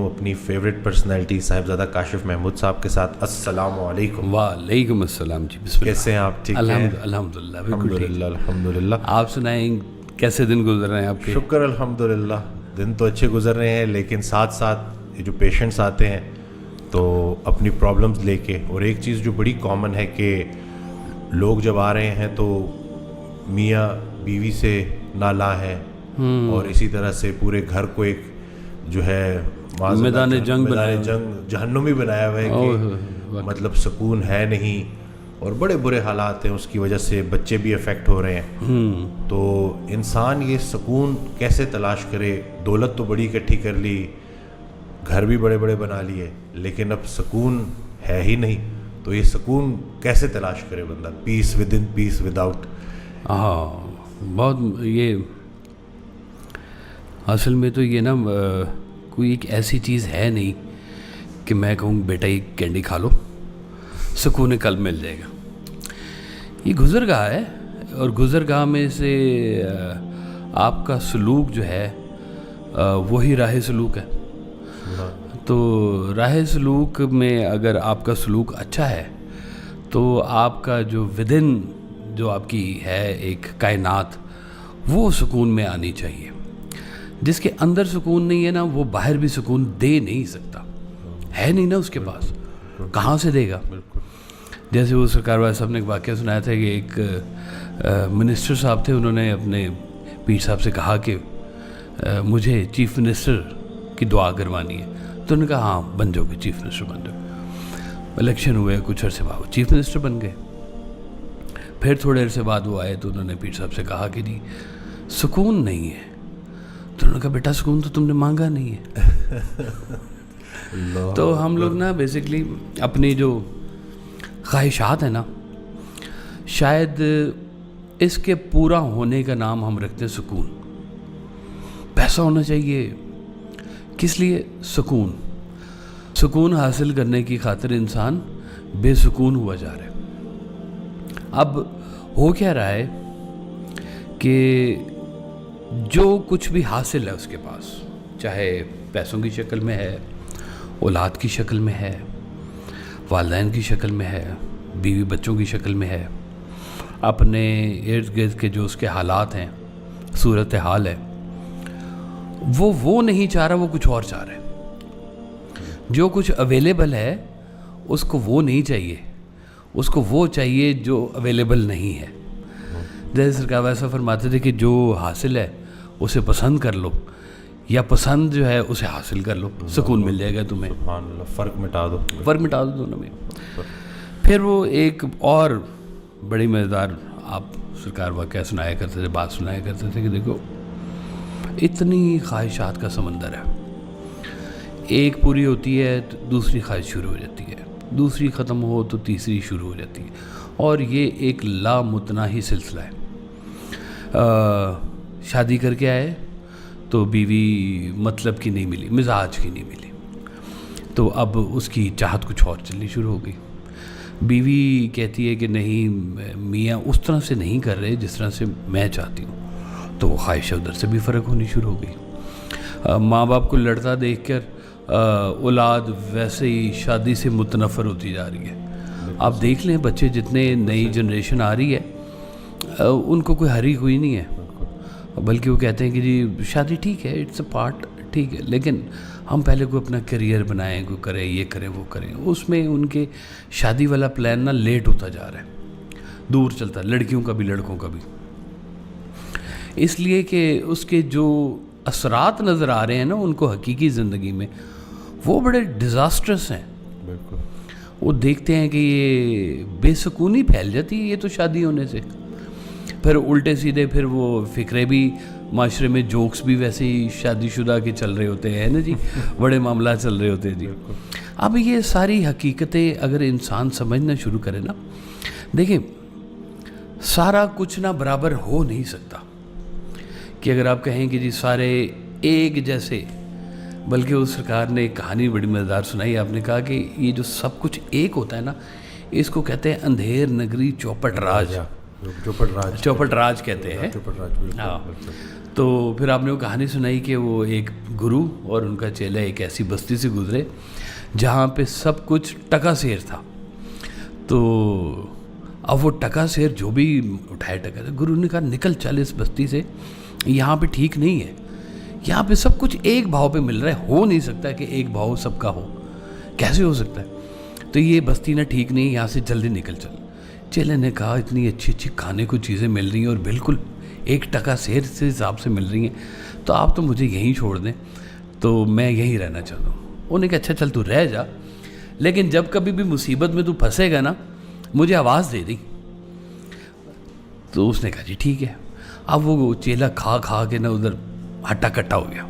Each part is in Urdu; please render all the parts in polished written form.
اپنی فیوریٹ پرسنالٹی صاحبزادہ کاشف محمود صاحب کے ساتھ. السلام علیکم. وعلیکم السلام جی. بسم اللہ. کیسے ہیں آپ؟ ٹھیک ہیں؟ الحمدللہ الحمدللہ. آپ سنائیں کیسے دن گزر رہے ہیں آپ کے؟ شکر الحمدللہ. دن تو اچھے گزر رہے ہیں، لیکن ساتھ ساتھ یہ جو پیشنٹس آتے ہیں تو اپنی پرابلمز لے کے، اور ایک چیز جو بڑی کامن ہے کہ لوگ جب آ رہے ہیں تو میاں بیوی سے نالا ہے، اور اسی طرح سے پورے گھر کو ایک جو ہے میدان جنگ جہنمی بنایا ہوا ہے کہ مطلب سکون ہے نہیں، اور بڑے برے حالات ہیں. اس کی وجہ سے بچے بھی افیکٹ ہو رہے ہیں. تو انسان یہ سکون کیسے تلاش کرے؟ دولت تو بڑی اکٹھی کر لی، گھر بھی بڑے بڑے بنا لیے، لیکن اب سکون ہے ہی نہیں. تو یہ سکون کیسے تلاش کرے بندہ؟ Peace within, peace without. بہت یہ اصل میں تو یہ نا کوئی ایک ایسی چیز ہے نہیں کہ میں کہوں بیٹا یہ کینڈی کھا لو سکون قلب مل جائے گا. یہ گزرگاہ ہے، اور گزرگاہ میں سے آپ کا سلوک جو ہے وہی راہ سلوک ہے. تو راہ سلوک میں اگر آپ کا سلوک اچھا ہے تو آپ کا جو ودن جو آپ کی ہے ایک کائنات، وہ سکون میں آنی چاہیے. جس کے اندر سکون نہیں ہے نا، وہ باہر بھی سکون دے نہیں سکتا. ہے نہیں نا اس کے پاس، کہاں سے دے گا؟ جیسے وہ سرکار والے صاحب نے ایک واقعہ سنایا تھا کہ ایک منسٹر صاحب تھے، انہوں نے اپنے پیر صاحب سے کہا کہ مجھے چیف منسٹر کی دعا کروانی ہے. تو انہوں نے کہا ہاں بن جاؤ گے، چیف منسٹر بن جاؤ. الیکشن ہوئے، کچھ عرصے بعد وہ چیف منسٹر بن گئے. پھر تھوڑے عرصے بعد وہ آئے تو انہوں نے پیر صاحب سے کہا کہ جی سکون نہیں ہے. تو انہوں نے کہا بیٹا سکون تو تم نے مانگا نہیں ہے. تو ہم لوگ نا بیسکلی اپنی جو خواہشات ہیں نا، شاید اس کے پورا ہونے کا نام ہم رکھتے ہیں سکون. پیسہ ہونا چاہیے، کس لیے؟ سکون حاصل کرنے کی خاطر انسان بے سکون ہوا جا رہا ہے. اب ہو کیا رہا ہے کہ جو کچھ بھی حاصل ہے اس کے پاس، چاہے پیسوں کی شکل میں ہے، اولاد کی شکل میں ہے، والدین کی شکل میں ہے، بیوی بچوں کی شکل میں ہے، اپنے ارد گرد کے جو اس کے حالات ہیں، صورتحال ہے، وہ نہیں چاہ رہا، وہ کچھ اور چاہ رہا ہے. جو کچھ اویلیبل ہے اس کو وہ نہیں چاہیے، اس کو وہ چاہیے جو اویلیبل نہیں ہے. جیسے سرکار ویسا فرماتے تھے کہ جو حاصل ہے اسے پسند کر لو، یا پسند جو ہے اسے حاصل کر لو، سکون مل جائے گا تمہیں. سبحان اللہ. فرق مٹا دو دونوں میں. پھر وہ ایک اور بڑی مزیدار آپ سرکار واقعہ سنایا کرتے تھے، بات سنایا کرتے تھے کہ دیکھو اتنی خواہشات کا سمندر ہے، ایک پوری ہوتی ہے تو دوسری خواہش شروع ہو جاتی ہے، دوسری ختم ہو تو تیسری شروع ہو جاتی ہے، اور یہ ایک لامتناہی سلسلہ ہے. شادی کر کے آئے تو بیوی مطلب کی نہیں ملی، مزاج کی نہیں ملی، تو اب اس کی چاہت کچھ اور چلنی شروع ہو گئی. بیوی کہتی ہے کہ نہیں میاں اس طرح سے نہیں کر رہے جس طرح سے میں چاہتی ہوں، تو وہ خواہش ادھر سے بھی فرق ہونی شروع ہو گئی. ماں باپ کو لڑتا دیکھ کر اولاد ویسے ہی شادی سے متنفر ہوتی جا رہی ہے. آپ دیکھ لیں بچے جتنے نئی جنریشن آ رہی ہے ان کو کوئی ہری ہوئی نہیں ہے، بلکہ وہ کہتے ہیں کہ جی شادی ٹھیک ہے، اٹس اے پارٹ، ٹھیک ہے، لیکن ہم پہلے کوئی اپنا کیریئر بنائیں، کوئی کریں، یہ کریں وہ کریں. اس میں ان کے شادی والا پلان نا لیٹ ہوتا جا رہا ہے، دور چلتا ہے، لڑکیوں کا بھی لڑکوں کا بھی. اس لیے کہ اس کے جو اثرات نظر آ رہے ہیں نا ان کو حقیقی زندگی میں، وہ بڑے ڈیزاسٹرس ہیں. بالکل. وہ دیکھتے ہیں کہ یہ بے سکونی پھیل جاتی ہے یہ تو شادی ہونے سے. پھر الٹے سیدھے پھر وہ فکرے بھی معاشرے میں، جوکس بھی ویسے ہی شادی شدہ کے چل رہے ہوتے ہیں نا جی، بڑے معاملات چل رہے ہوتے ہیں جی. اب یہ ساری حقیقتیں اگر انسان سمجھنا شروع کرے نا، دیکھیں سارا کچھ نہ برابر ہو نہیں سکتا کہ اگر آپ کہیں کہ جی سارے ایک جیسے، بلکہ اس سرکار نے ایک کہانی بڑی مزیدار سنائی. آپ نے کہا کہ یہ جو سب کچھ ایک ہوتا ہے نا، اس کو کہتے ہیں اندھیر نگری چوپٹ راج. چوپٹ راج کہتے ہیں. ہاں. تو پھر آپ نے وہ کہانی سنائی کہ وہ ایک گرو اور ان کا چیلا ایک ایسی بستی سے گزرے جہاں پہ سب کچھ ٹکا سیر تھا. تو اب وہ ٹکا سیر جو بھی اٹھائے ٹکا سیر, گرو نے کہا نکل چل اس بستی سے, یہاں پہ ٹھیک نہیں ہے, یہاں پہ سب کچھ ایک بھاؤ پہ مل رہا ہے, ہو نہیں سکتا کہ ایک بھاؤ سب کا ہو, کیسے ہو سکتا ہے, تو یہ بستی نہ ٹھیک نہیں, یہاں سے جلدی نکل چل. چیلے نے کہا اتنی اچھی اچھی کھانے کو چیزیں مل رہی ہیں اور بالکل ایک ٹکا سیر سے حساب سے مل رہی ہیں, تو آپ تو مجھے یہیں چھوڑ دیں, تو میں یہیں رہنا چاہتا ہوں. انہوں نے کہا اچھا چل تو رہ جا, لیکن جب کبھی بھی مصیبت میں تو پھنسے گا نا مجھے آواز دے دی. تو اس نے کہا جی ٹھیک ہے. اب وہ چیلا کھا کھا کے نا ادھر ہٹا کٹا ہو گیا.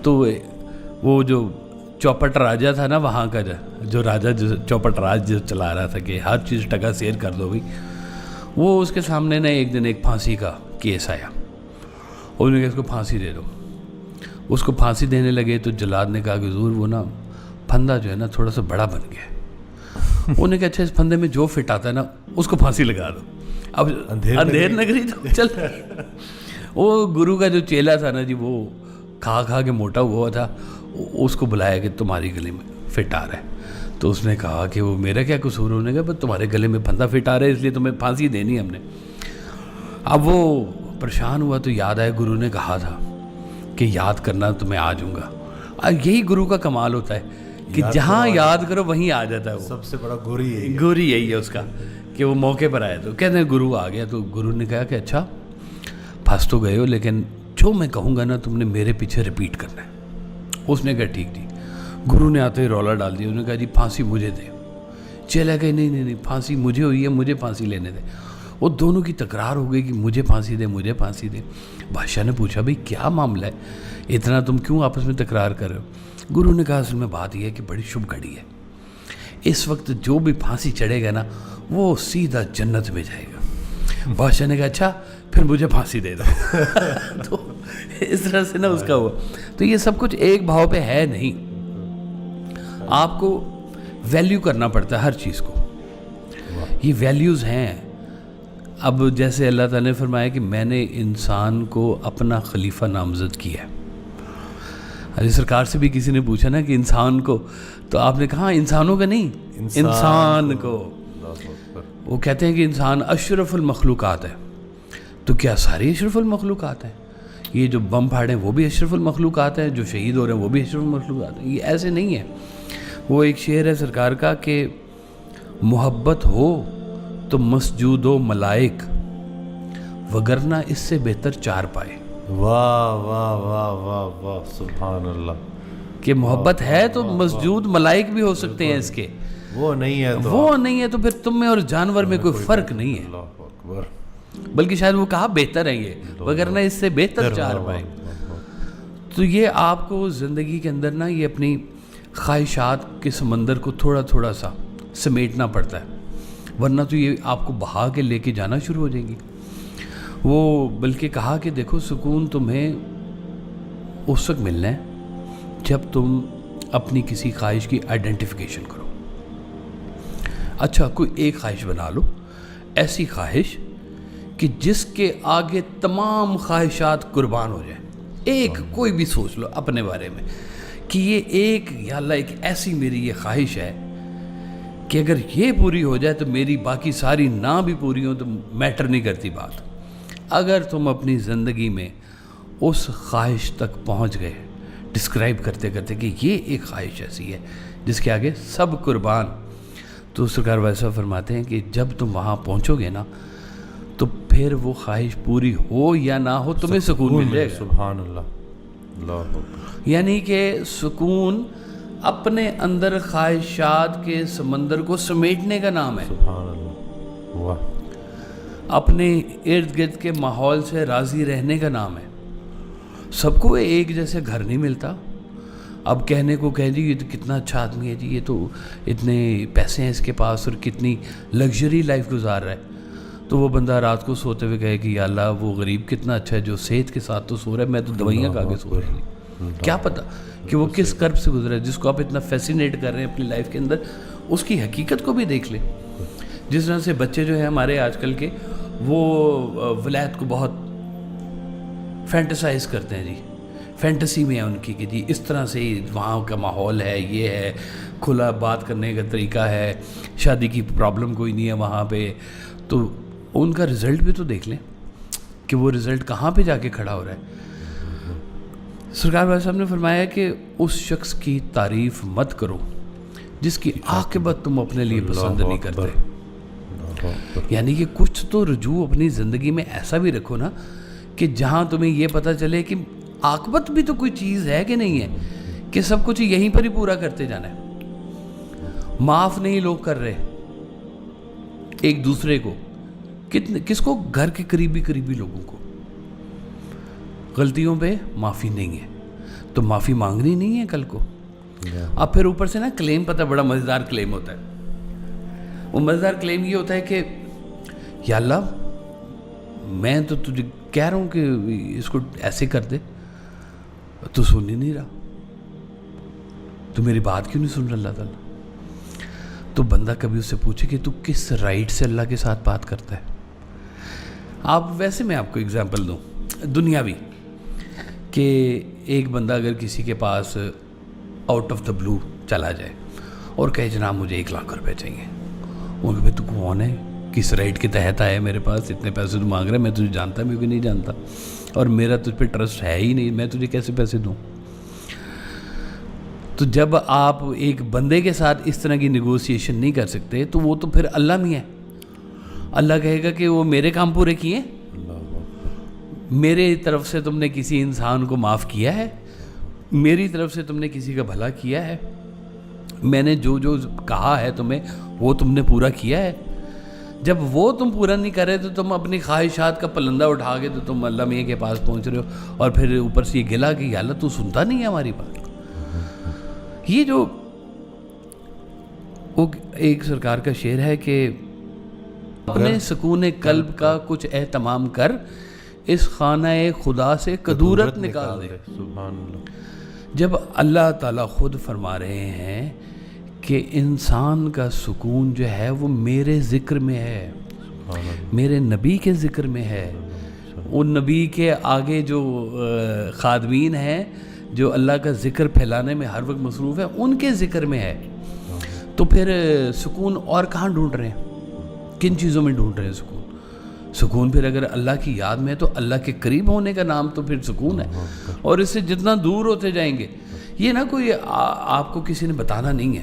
تو وہ جو چوپٹ راجا تھا نا وہاں کا, جو راجا جو چوپٹ راج جو چلا رہا تھا کہ ہر چیز ٹکا سیر کر دو بھائی, وہ اس کے سامنے نا ایک دن ایک پھانسی کا کیس آیا. انہوں نے کہا اس کو پھانسی دے دو. اس کو پھانسی دینے لگے تو جلاد نے کہا کہ حضور وہ نا پھندا جو ہے نا تھوڑا سا بڑا بن گیا. انہوں نے کہا اچھا اس پھندے میں جو فٹ آتا ہے نا اس کو پھانسی لگا دو. اب اندھیر نگری تو چل. وہ گرو کا جو چیلا تھا نا جی, وہ کھا کھا کے موٹا ہوا تھا, اس کو بلایا کہ تمہاری گلے میں فٹ آ رہا ہے. تو اس نے کہا کہ وہ میرا کیا قصور, انہوں نے کہا بس تمہارے گلے میں پھندا فٹ آ رہا ہے اس لیے تمہیں پھانسی دینی ہم نے. اب وہ پریشان ہوا تو یاد آیا گرو نے کہا تھا کہ یاد کرنا تو میں آ جاؤں گا. یہی گرو کا کمال ہوتا ہے کہ جہاں یاد کرو وہیں آ جاتا ہے. وہ سب سے بڑا گوری یہی ہے اس کا کہ وہ موقع پر آیا. تو کہتے ہیں گرو آ گیا. تو گرو نے کہا کہ اچھا پھنس تو گئے ہو لیکن جو میں کہوں گا نا تم نے میرے پیچھے ریپیٹ کرنا ہے. اس نے کہا ٹھیک ٹھیک. گرو نے آتے ہی رولا ڈال دیا. انہوں نے کہا جی پھانسی مجھے دے. چلا کہ نہیں پھانسی مجھے ہوئی ہے, مجھے پھانسی لینے دے. وہ دونوں کی تکرار ہو گئی کہ مجھے پھانسی دے مجھے پھانسی دے. بادشاہ نے پوچھا بھائی کیا معاملہ ہے, اتنا تم کیوں آپس میں تکرار کر رہے ہو. گرو نے کہا اصل میں بات یہ ہے کہ بڑی شبھ گھڑی ہے, اس وقت جو بھی پھانسی چڑھے گا نا وہ سیدھا جنت میں جائے گا. بادشاہ نے کہا اچھا پھر مجھے پھانسی دے دو. تو اس طرح سے نا اس کا ہوا. تو یہ سب کچھ ایک بھاؤ پہ ہے نہیں, آپ کو ویلیو کرنا پڑتا ہے ہر چیز کو. یہ ویلیوز ہیں. اب جیسے اللہ تعالیٰ نے فرمایا کہ میں نے انسان کو اپنا خلیفہ نامزد کیا ہے. علی سرکار سے بھی کسی نے پوچھا نا کہ انسان کو, تو آپ نے کہا انسانوں کا نہیں, انسان کو. وہ کہتے ہیں کہ انسان اشرف المخلوقات ہے. تو کیا ساری اشرف المخلوقات ہیں؟ یہ جو بم پھاڑے ہیں وہ بھی اشرف المخلوقات ہیں, جو شہید ہو رہے ہیں وہ بھی اشرف المخلوقات ہیں. یہ ایسے نہیں ہے. وہ ایک شعر ہے سرکار کا کہ محبت ہو تو مسجود و ملائک, وگرنہ اس سے بہتر چار پائے. واہ واہ واہ واہ واہ سبحان اللہ. کہ محبت ہے تو مسجود ملائک بھی ہو سکتے ہیں اس کے, وہ نہیں ہے تو پھر تم میں اور جانور میں کوئی فرق نہیں ہے. اللہ اکبر. بلکہ شاید وہ کہا بہتر ہے یہ, وگرنہ اس سے بہتر چار پائے. تو یہ آپ کو زندگی کے اندر نا یہ اپنی خواہشات کے سمندر کو تھوڑا تھوڑا سا سمیٹنا پڑتا ہے, ورنہ تو یہ آپ کو بہا کے لے کے جانا شروع ہو جائیں گی. وہ بلکہ کہا کہ دیکھو سکون تمہیں اس وقت ملنا ہے جب تم اپنی کسی خواہش کی آئیڈینٹیفیکیشن کرو. اچھا کوئی ایک خواہش بنا لو, ایسی خواہش کہ جس کے آگے تمام خواہشات قربان ہو جائیں. ایک کوئی بھی سوچ لو اپنے بارے میں کہ یہ ایک یا اللہ ایک ایسی میری یہ خواہش ہے کہ اگر یہ پوری ہو جائے تو میری باقی ساری نہ بھی پوری ہوں تو میٹر نہیں کرتی بات. اگر تم اپنی زندگی میں اس خواہش تک پہنچ گئے ڈسکرائب کرتے کرتے کہ یہ ایک خواہش ایسی ہے جس کے آگے سب قربان, تو سرکار ویسا فرماتے ہیں کہ جب تم وہاں پہنچو گے نا تو پھر وہ خواہش پوری ہو یا نہ ہو تمہیں سکون مل جائے گا. سبحان اللہ. یعنی کہ سکون اپنے اندر خواہشات کے سمندر کو سمیٹنے کا نام ہے. سبحان اللہ. واہ. اپنے ارد گرد کے ماحول سے راضی رہنے کا نام ہے. سب کو ایک جیسے گھر نہیں ملتا. اب کہنے کو کہہ جی یہ تو کتنا اچھا آدمی ہے جی, یہ تو اتنے پیسے ہیں اس کے پاس اور کتنی لگژری لائف گزار رہا ہے, تو وہ بندہ رات کو سوتے ہوئے کہے کہ یا اللہ وہ غریب کتنا اچھا ہے جو صحت کے ساتھ تو سو رہا ہے, میں تو دوائیاں کھا کے سو رہی ہوں. کیا پتہ کہ وہ کس کرب سے گزرا ہے. جس کو آپ اتنا فیسینیٹ کر رہے ہیں اپنی لائف کے اندر, اس کی حقیقت کو بھی دیکھ لیں جس طرح سے بچے جو ہیں ہمارے آج کل کے وہ ولایت کو بہت فینٹسائز کرتے ہیں جی، فینٹسی میں ہے ان کی کہ جی اس طرح سے وہاں کا ماحول ہے، یہ ہے، کھلا بات کرنے کا طریقہ ہے، شادی کی پرابلم کوئی نہیں ہے وہاں پہ. تو ان کا رزلٹ بھی تو دیکھ لیں کہ وہ رزلٹ کہاں پہ جا کے کھڑا ہو رہا ہے. سرکار بھائی صاحب نے فرمایا کہ اس شخص کی تعریف مت کرو جس کی عاقبت تم اپنے لیے پسند نہیں کرتے. یعنی کہ کچھ تو رجوع اپنی زندگی میں ایسا بھی رکھو نا کہ جہاں تمہیں یہ پتہ چلے کہ عاقبت بھی تو کوئی چیز ہے کہ نہیں ہے، کہ سب کچھ یہیں پر ہی پورا کرتے جانا ہے. معاف نہیں لوگ کر رہے ایک دوسرے کو، کس کو؟ گھر کے قریبی لوگوں کو. غلطیوں پہ معافی نہیں ہے تو معافی مانگنی نہیں ہے کل کو. اب پھر اوپر سے نا کلیم، پتہ بڑا مزیدار کلیم ہوتا ہے. وہ مزیدار کلیم یہ ہوتا ہے کہ یا اللہ میں تو تجھے کہہ رہا ہوں کہ اس کو ایسے کر دے، تو سن ہی نہیں رہا، تو میری بات کیوں نہیں سن رہا اللہ تعالیٰ. تو بندہ کبھی اس سے پوچھے کہ تو کس رائٹ سے اللہ کے ساتھ بات کرتا ہے. آپ ویسے میں آپ کو اگزامپل دوں دنیاوی، کہ ایک بندہ اگر کسی کے پاس آؤٹ آف دا بلو چلا جائے اور کہے جناب مجھے 1 لاکھ روپے چاہیے. وہ کہ بھائی تو کون ہے، کس رائٹ کے تحت آیا میرے پاس، اتنے پیسے تو مانگ رہا ہے، میں تجھے جانتا میں بھی نہیں جانتا اور میرا تجھ پہ ٹرسٹ ہے ہی نہیں، میں تجھے کیسے پیسے دوں. تو جب آپ ایک بندے کے ساتھ اس طرح کی نیگوسیشن نہیں کر سکتے تو وہ تو پھر اللہ میں ہے. اللہ کہے گا کہ وہ میرے کام پورے کیے، میرے طرف سے تم نے کسی انسان کو معاف کیا ہے، میری طرف سے تم نے کسی کا بھلا کیا ہے، میں نے جو کہا ہے تمہیں وہ تم نے پورا کیا ہے. جب وہ تم پورا نہیں کر رہے تو تم اپنی خواہشات کا پلندہ اٹھا کے تو تم اللہ میاں کے پاس پہنچ رہے ہو اور پھر اوپر سے یہ گلا کہ یا اللہ تو سنتا نہیں ہے ہماری بات. یہ جو ایک سرکار کا شعر ہے کہ اپنے سکون قلب کا کچھ اہتمام کر، اس خانہ خدا سے کدورت نکال دے. سبحان اللہ. جب اللہ تعالیٰ خود فرما رہے ہیں کہ انسان کا سکون جو ہے وہ میرے ذکر میں ہے، میرے نبی کے ذکر میں ہے، ان نبی کے آگے جو خادمین ہیں جو اللہ کا ذکر پھیلانے میں ہر وقت مصروف ہے ان کے ذکر میں ہے، تو پھر سکون اور کہاں ڈھونڈ رہے ہیں؟ کن چیزوں میں ڈھونڈ رہے ہیں سکون؟ سکون پھر اگر اللہ کی یاد میں ہے تو اللہ کے قریب ہونے کا نام تو پھر سکون ہے. اور اس سے جتنا دور ہوتے جائیں گے، یہ نہ کوئی آپ کو کسی نے بتانا نہیں ہے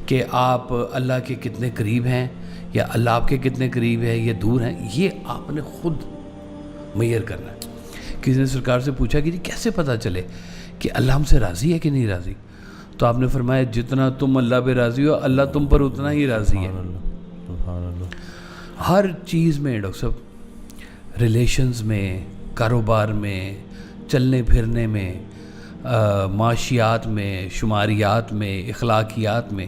کہ آپ اللہ کے کتنے قریب ہیں یا اللہ آپ کے کتنے قریب ہے یا دور ہیں، یہ آپ نے خود میئر کرنا ہے. کسی نے سرکار سے پوچھا کہ جی کیسے پتہ چلے کہ اللہ ہم سے راضی ہے کہ نہیں راضی؟ تو آپ نے فرمایا جتنا تم اللہ پہ راضی ہو اللہ تم پر اتنا ہی راضی ہے. ہر چیز میں ڈاکٹر صاحب، ریلیشنز میں، کاروبار میں، چلنے پھرنے میں، معاشیات میں، شماریات میں، اخلاقیات میں،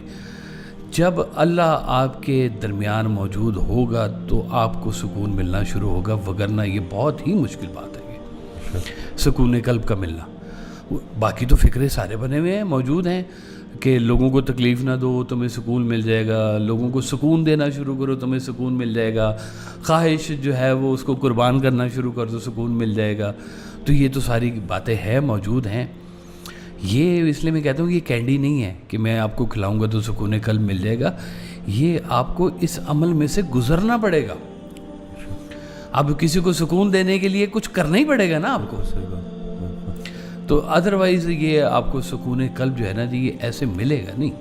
جب اللہ آپ کے درمیان موجود ہوگا تو آپ کو سکون ملنا شروع ہوگا، وگرنہ یہ بہت ہی مشکل بات ہے یہ سکون قلب کا ملنا. باقی تو فکرے سارے بنے ہوئے ہیں، موجود ہیں کہ لوگوں کو تکلیف نہ دو تمہیں سکون مل جائے گا، لوگوں کو سکون دینا شروع کرو تمہیں سکون مل جائے گا، خواہش جو ہے وہ اس کو قربان کرنا شروع کر دو سکون مل جائے گا. تو یہ تو ساری باتیں ہیں، موجود ہیں. یہ اس لیے میں کہتا ہوں کہ یہ کینڈی نہیں ہے کہ میں آپ کو کھلاؤں گا تو سکون قلب مل جائے گا. یہ آپ کو اس عمل میں سے گزرنا پڑے گا. اب کسی کو سکون دینے کے لیے کچھ کرنا ہی پڑے گا نا آپ کو، تو ادروائز یہ آپ کو سکون قلب جو ہے نا جی یہ ایسے ملے گا نہیں.